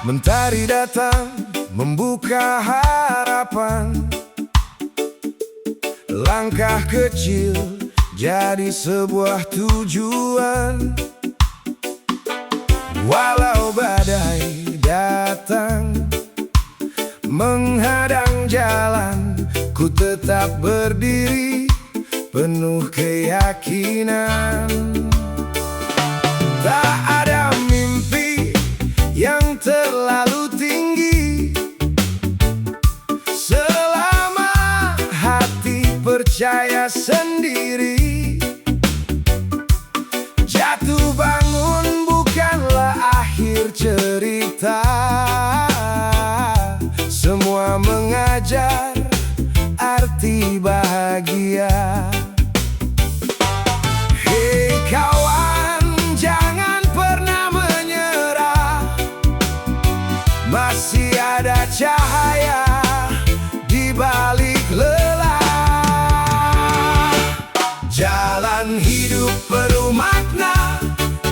Mentari datang membuka harapan, langkah kecil jadi sebuah tujuan. Walau badai datang menghadang jalan, ku tetap berdiri penuh keyakinan. Tak ada mimpi yang terlalu tinggi selama hati percaya sendiri. Jatuh bangun bukanlah akhir cerita, semua mengajar arti bahagia. Hei kawan, jangan pernah menyerah, masih ada cahaya di balik lelah. Jalan hidup penuh makna,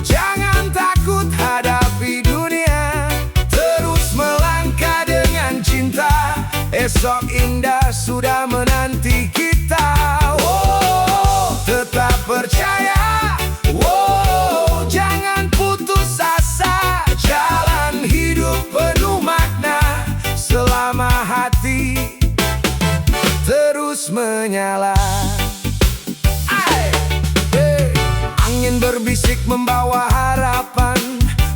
jangan takut hadapi dunia, terus melangkah dengan cinta. Esok indah sudah menanti kita. Oh, tetap percaya, oh, jangan putus asa. Jalan hidup penuh makna selama hati terus menyala. Angin berbisik membawa harapan,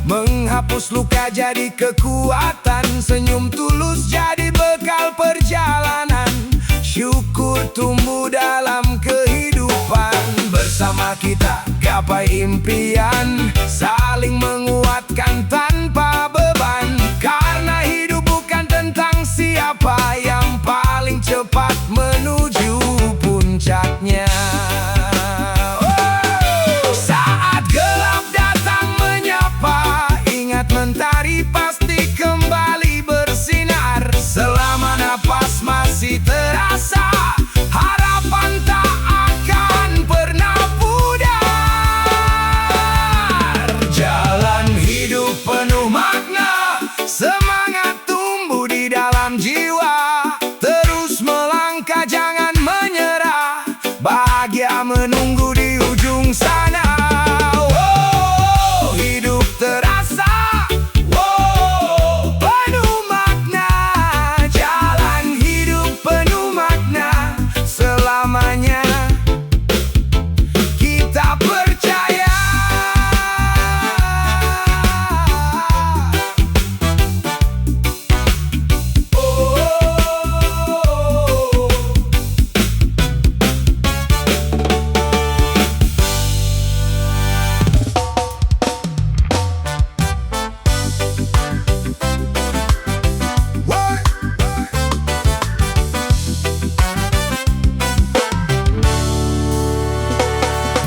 menghapus luka jadi kekuatan. Senyum tulus jadi bekal perjalanan, syukur tumbuh dalam kehidupan. Bersama kita gapai impian, saling menguatkan tanpa beban. Karena hidup bukan tentang siapa yang paling cepat menuju puncaknya. Mentari pasti kembali bersinar, selama napas masih terasa, harapan tak akan pernah pudar. Jalan hidup penuh makna, semangat tumbuh di dalam jiwa. Terus melangkah jangan menyerah, bahagia menunggu di ujung sana.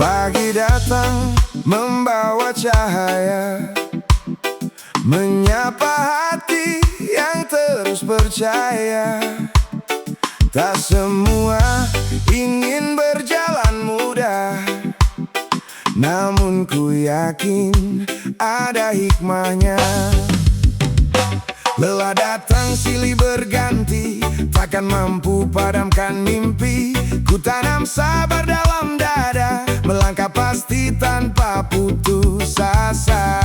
Pagi datang membawa cahaya, menyapa hati yang terus percaya. Tak semua ingin berjalan mudah, namun ku yakin ada hikmahnya. Lelah datang silih berganti, takkan mampu padamkan mimpi. Ku tanam sabar dalam dada, melangkah pasti tanpa putus asa.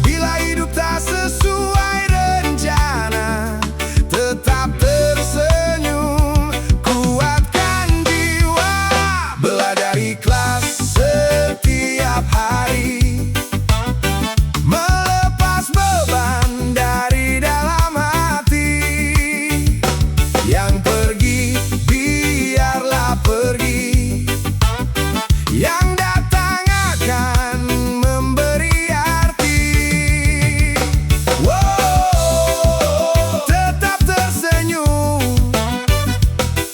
Bila hidup tak sesuai rencana, tetap tersenyum, kuatkan jiwa. Belajar ikhlas setiap hari, melepas beban dari dalam hati. Yang pergi biarlah pergi, yang datang akan memberi arti. Wow, tetap tersenyum.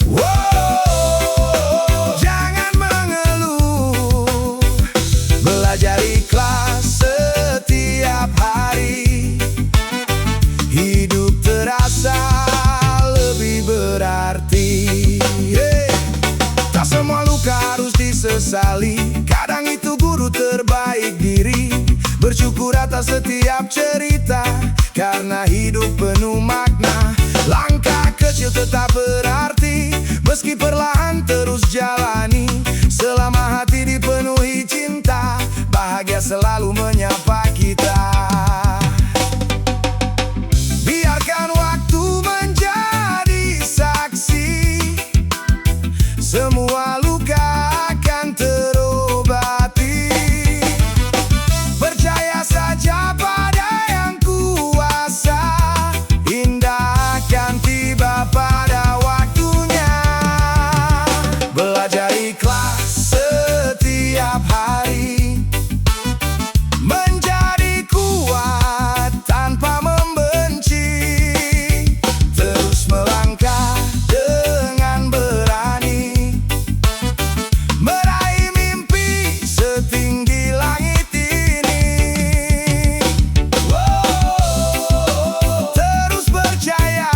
Wow, jangan mengeluh. Belajar ikhlas setiap hari, hidup terasa lebih berarti. Tak semua luka harus disesali, kadang itu guru terbaik diri. Bersyukur atas setiap cerita, karena Meski perlahan terus jalani, selama hati dipenuhi cinta, bahagia selalu menyapa kita. Biarkan waktu menjadi saksi, semua luka akan terobati. Percaya saja pada yang kuasa, indah akan tiba pada waktunya. Belajar ikhlas setiap hari, menjadi kuat tanpa membenci. Terus melangkah dengan berani, meraih mimpi setinggi langit ini. Terus percaya,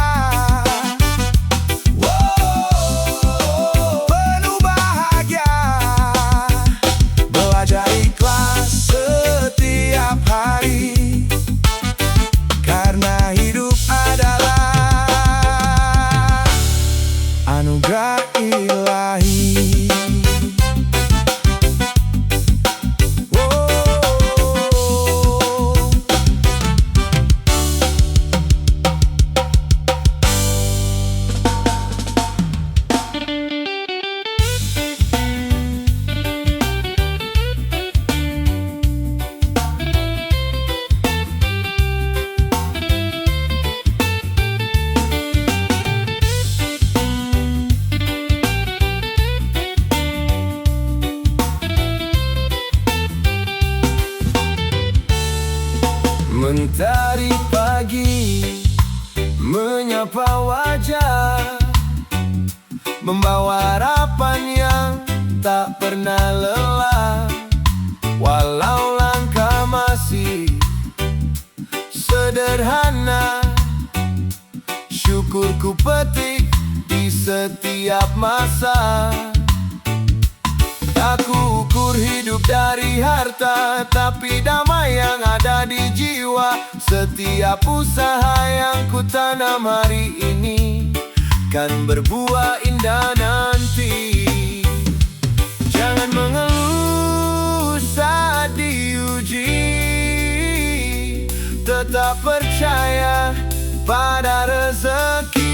penuh bahagia. Belajar ikhlas setiap hari, karena hidup adalah anugerah ilahi. Mentari pagi menyapa wajah, membawa harapan yang tak pernah lelah. Walau langkah masih sederhana, syukur ku petik di setiap masa. Aku ukur hidup dari harta, tapi damai yang ada di jiwa. Setiap usaha yang ku tanam hari ini kan berbuah indah nanti. Jangan mengeluh saat diuji, tetap percaya pada rezeki.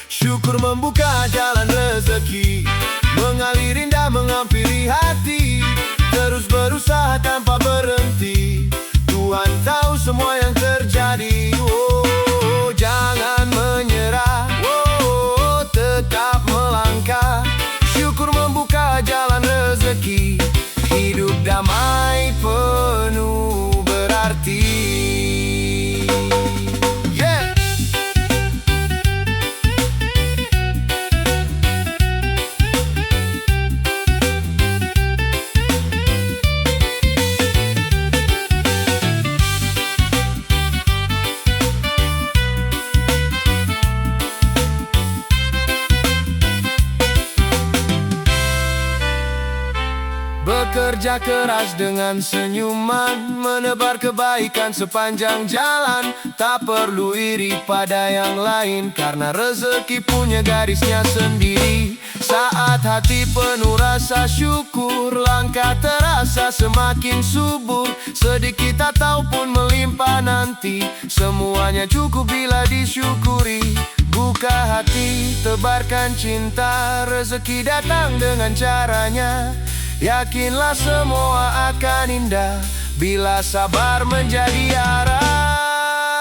Syukur membuka jalan rezeki, mengalir indah menghampiri hati. Terus berusaha tanpa berhenti, Tuhan tahu semua yang terjadi. Jangan menyerah, tetap melangkah. Syukur membuka jalan rezeki, hidup damai penuh berarti. Bekerja keras dengan senyuman, menebar kebaikan sepanjang jalan. Tak perlu iri pada yang lain, karena rezeki punya garisnya sendiri. Saat hati penuh rasa syukur, langkah terasa semakin subur. Sedikit ataupun melimpah nanti, semuanya cukup bila disyukuri. Buka hati, tebarkan cinta, rezeki datang dengan caranya. Yakinlah semua akan indah bila sabar menjadi arah.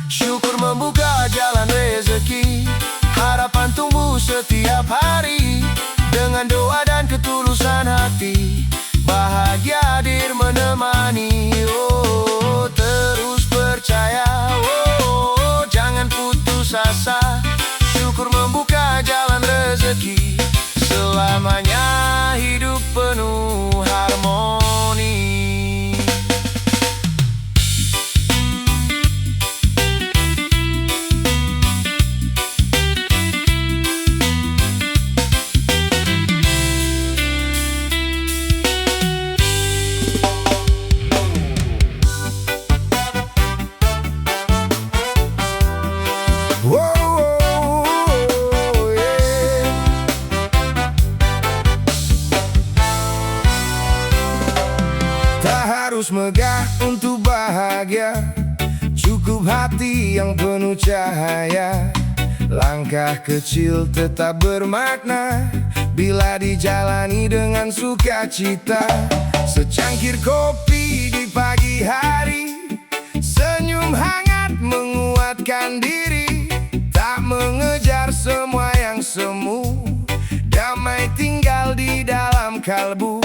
Syukur membuka jalan rezeki, harapan tumbuh setiap hari. Dengan doa dan ketulusan hati, bahagia hadir menemani. Terus percaya, jangan putus asa. Syukur membuka jalan rezeki, selamanya hidup penuh harmoni. harus megah untuk bahagia. Cukup hati yang penuh cahaya. Langkah kecil tetap bermakna bila dijalani dengan sukacita. Secangkir kopi di pagi hari, senyum hangat menguatkan diri. Tak mengejar semua yang semu, damai tinggal di dalam kalbu.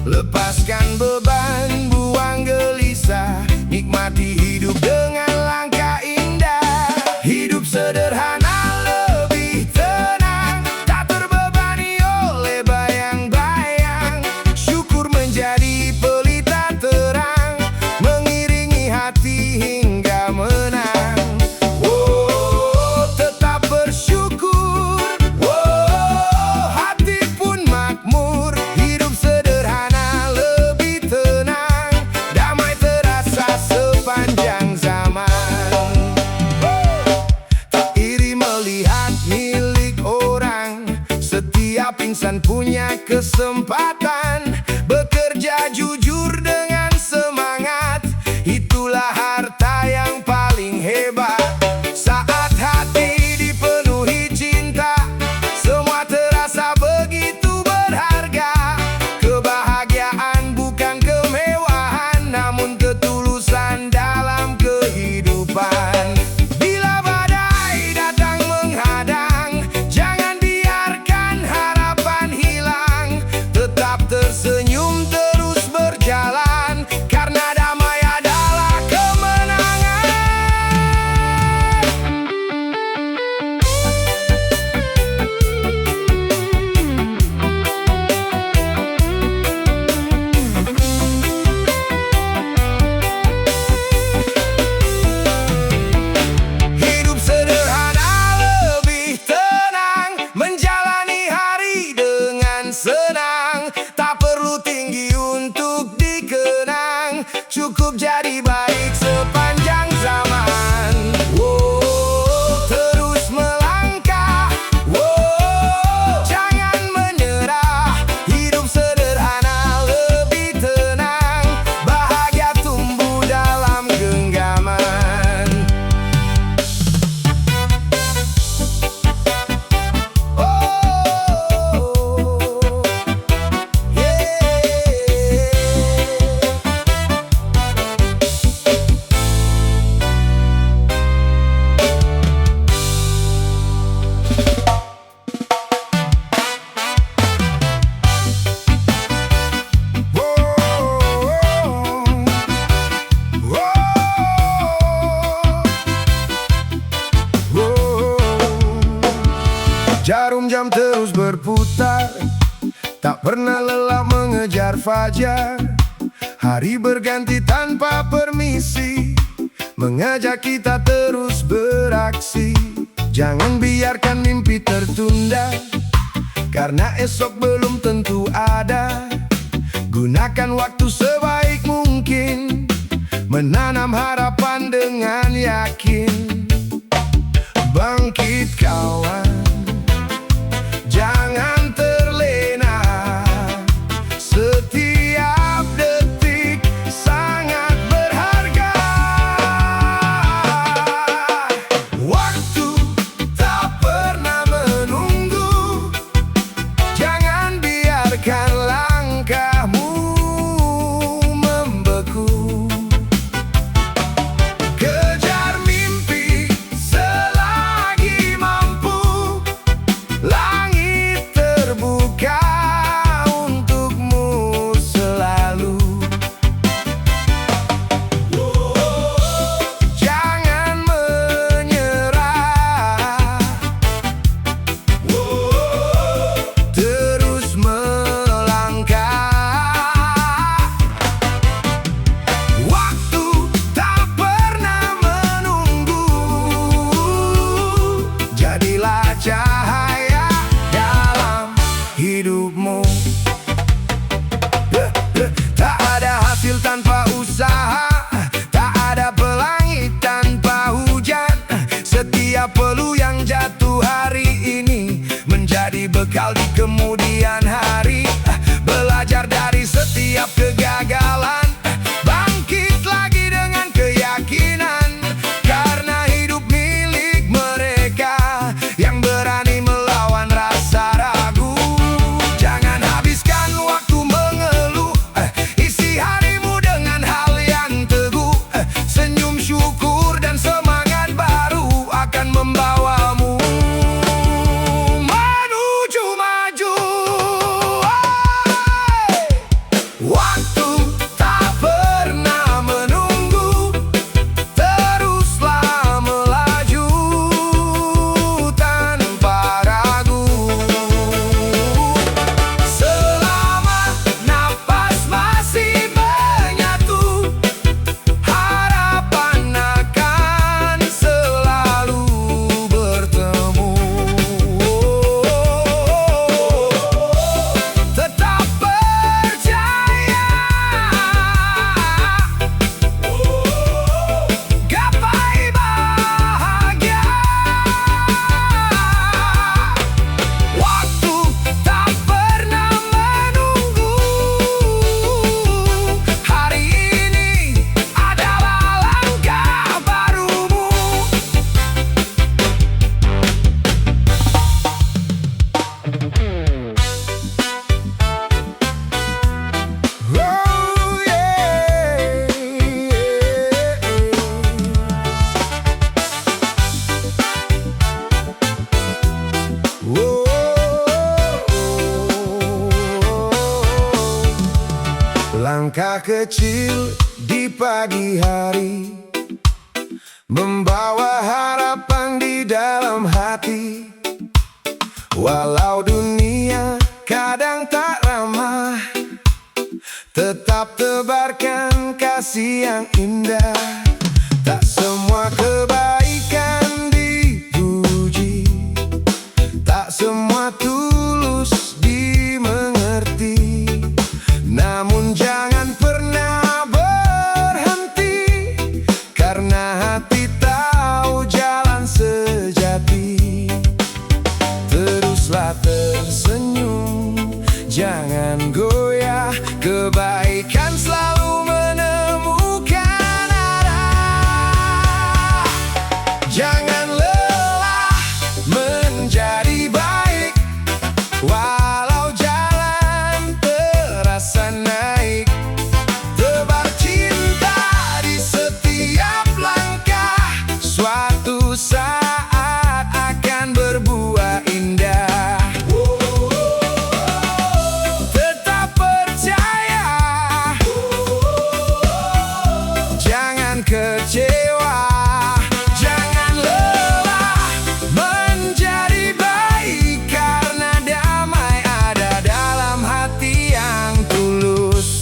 Lepaskan beban, buang gelisah, nikmati hidup dengan langkah indah. Hidup sederhana lebih tenang, tak terbebani oleh bayang-bayang. Syukur menjadi pelita terang, mengiringi hati hingga menang. Oh, tetap bersyukur, oh, hati pun makmur. Hidup sederhana lebih tenang, damai terasa sepanjang zaman. Tak iri melihat milik orang, setiap insan punya kesempatan. Bekerja jujur dengan semangat, itulah harta yang paling hebat. Saat hati dipenuhi cinta, semua terasa begitu berharga. Kebahagiaan bukan kemewahan, namun ketulusan dalam kehidupan. Bila badai datang menghadang, jangan biarkan harapan hilang. Tetap tersenyum terus berjalan, karena damai adalah kemenangan. Hidup sederhana lebih tenang, menjalani hari dengan senang. Tak perlu tinggi untuk dikenang, cukup jadi baik sepanjang zaman. Oh, terus melangkah, oh, jangan menyerah. Hidup sederhana lebih tenang, bahagia tumbuh dalam genggaman. Oh, yeah. Jarum jam terus berputar, tak pernah lelah mengejar fajar. Hari berganti tanpa permisi, mengajak kita terus beraksi. Jangan biarkan mimpi tertunda, karena esok belum tentu ada. Gunakan waktu sebaik mungkin, menanam harapan dengan yakin. Bangkit kawan, jangan terlena. Setiap detik sangat berharga. Waktu tak pernah menunggu, jangan biarkan langkahmu membeku. Kejar mimpi selagi mampu, syukur dan semangat baru akan membawamu menuju maju. Waktu tak pernah menunggu, teruslah melaju tanpa ragu. Selama napas masih menyatu, harapan akan selalu bertemu. Tetap percaya, gapai bahagia. Waktu tak pernah menunggu, hari ini adalah langkah barumu. Oh yeah. Langkah kecil di pagi hari, membawa harapan di dalam hati. Walau dunia kadang tak ramah, tetap tebarkan kasih yang indah. Tak semua kebaikan dipuji, tak semua tulus dimengerti. Namun jangan pernah berhenti, karena hati tahu jalan sejati. Teruslah tersenyum, jangan goyah, kebaikan selalu menemukan arah. Jangan lelah menjadi baik, walau jalan terasa naik. Tebar cinta di setiap langkah, suatu saat akan berbuah indah. Tetap percaya, jangan kecewa. Jangan lelah menjadi baik, karena damai ada dalam hati yang tulus.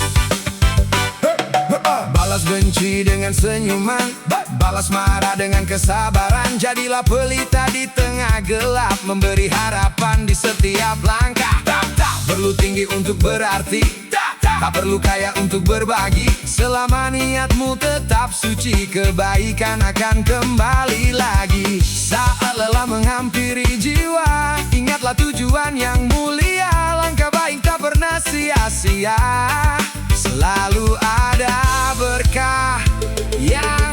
Balas benci dengan senyuman, balas marah dengan kesabaran. Jadilah pelita di tengah gelap, memberi harapan di setiap langkah. Tak perlu tinggi untuk berarti, tak perlu kaya untuk berbagi. Selama niatmu tetap suci, kebaikan akan kembali lagi. Saat lelah menghampiri jiwa, ingatlah tujuan yang mulia. Langkah baik tak pernah sia-sia, selalu ada berkah yang